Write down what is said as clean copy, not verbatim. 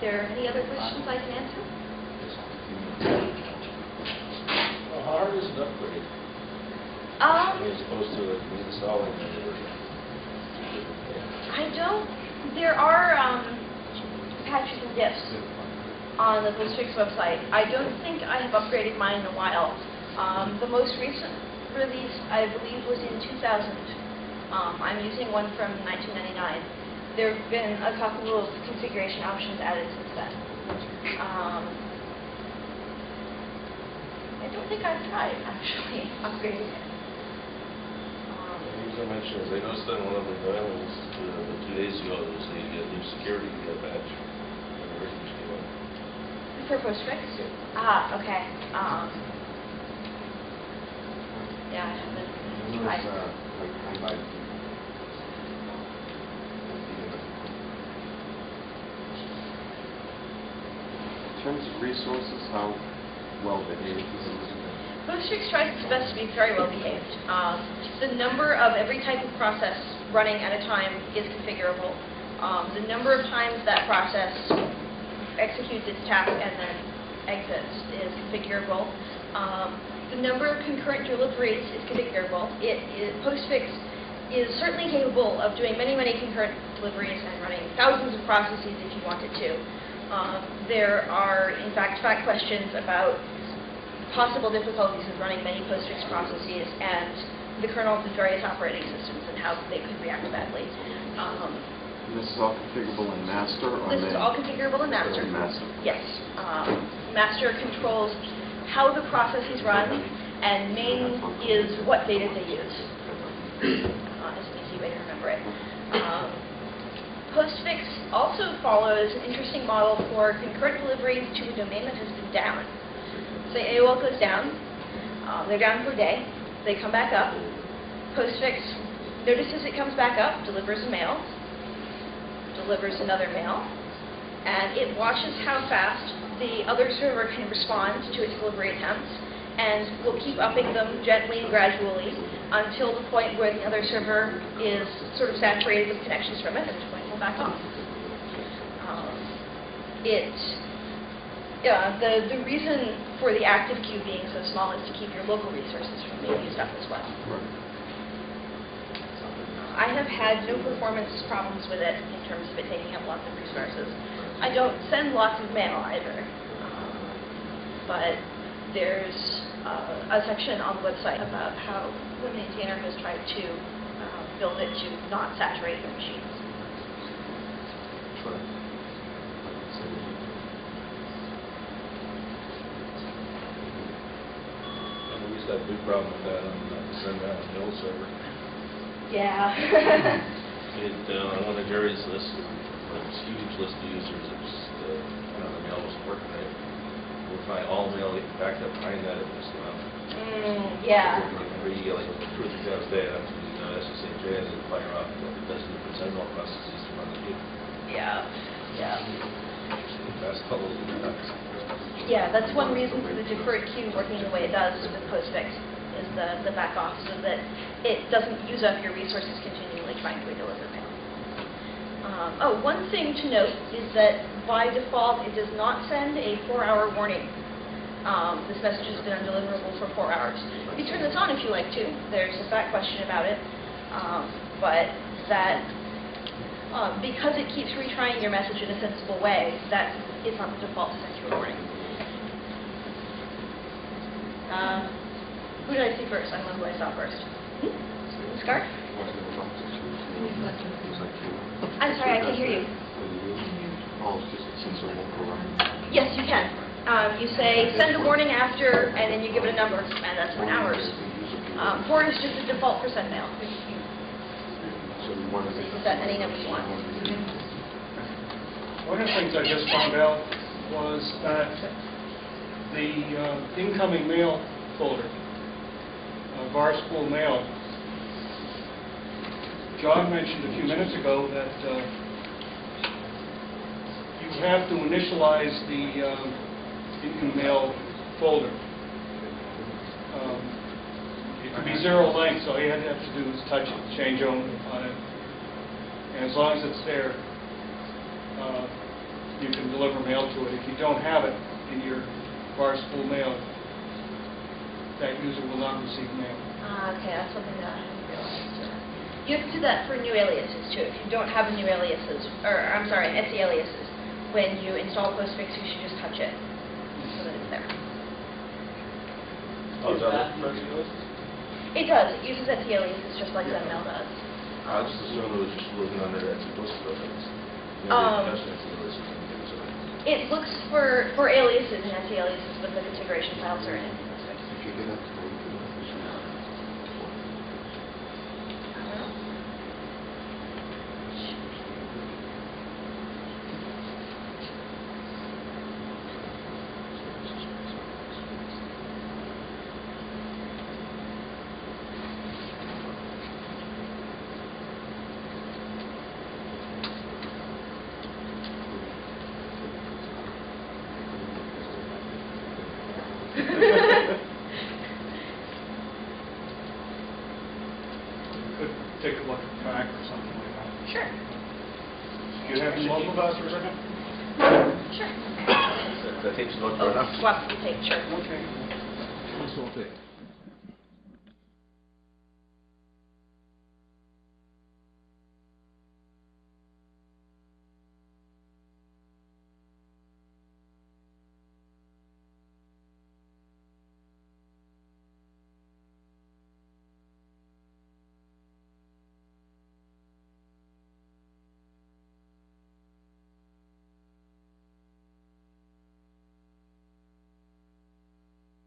there any other questions I can answer? Well, how hard is an upgrade? As opposed to reinstalling it? I don't. There are patches and diffs on the Postfix website. I don't think I have upgraded mine in a while. The most recent release, I believe, was in 2000. I'm using one from 1999. There have been a couple of configuration options added since then. I don't think I've tried, actually, upgrading it. I mentioned, as I noticed on one of the islands 2 days ago, there was a new security patch. For Postfix? Yeah. Ah, okay. Yeah, I haven't tried. In terms of resources, how well behaved is it? Postfix tries its best to be very well behaved. The number of every type of process running at a time is configurable. The number of times that process executes its task and then exits is configurable. The number of concurrent deliveries is configurable. Postfix is certainly capable of doing many, many concurrent deliveries and running thousands of processes if you wanted to. There are, in fact, questions about possible difficulties in running many Postfix processes and the kernels of various operating systems and how they could react badly. This is all configurable in master? Or this is all configurable in master. Yes. Master controls how the process is run, and main is what data they use. It's an easy way to remember it. Postfix also follows an interesting model for concurrent deliveries to a domain that has been down. Say AOL goes down, they're down for a day, they come back up, Postfix notices it comes back up, delivers a mail, delivers another mail, and it watches how fast the other server can respond to its delivery attempts, and will keep upping them gently and gradually until the point where the other server is sort of saturated with connections from it, at which point it will back off. The reason for the active queue being so small is to keep your local resources from being used up as well. I have had no performance problems with it in terms of it taking up lots of resources. I don't send lots of mail either, but there's a section on the website about how the maintainer has tried to build it to not saturate the machines. We used to have a big problem with that on the old server. Yeah. On one of Jerry's lists, this huge list of users, it was the mail wasn't working right. We'll find all mail backed up behind that. It was yeah. Every like 2 or 3 times a day, SSH and then fire off dozens of send-all processes to run the queue. Yeah. Yeah. Fast bubbles and nuts. Yeah, that's one reason for the deferred queue working the way it does with Postfix, is the back off, so that it doesn't use up your resources continually trying to deliver mail. One thing to note is that by default it does not send a 4-hour warning. This message has been undeliverable for 4 hours. You can turn this on if you like to. There's a fact question about it, but that because it keeps retrying your message in a sensible way, that is not the default to send you a warning. Who did I see first? I don't know who I saw first. Scarf? I'm sorry, I can't hear you. Yes, you can. You say, send a warning after, and then you give it a number, and that's 1 hour. 4 is just the default for send mail. So you can set any number you want. One of the things I just found out was that the incoming mail folder, var school mail, John mentioned a few minutes ago that you have to initialize the incoming mail folder. It could be 0 length, so all you have to do is touch it, change on it, and as long as it's there, you can deliver mail to it. If you don't have it in your barstool mail, that user will not receive mail. Okay, that's something that I hadn't realized. You have to do that for new aliases too. If you don't have a new aliases, or I'm sorry, Etsy aliases, when you install Postfix, you should just touch it so that it's there. Oh, is that what Etsy was? It does. It uses Etsy aliases just like Zenmail does. I just assumed it was just looking under Etsy Postfix. It looks for aliases and Etsy aliases, but the configuration files are in Postfix. If you get up to it, you can officially- I don't know. Could take a look back or something like that. Sure. Do you have any local passwords right now? Sure. That takes a look for enough. Swap the tape, sure. Okay. That's all.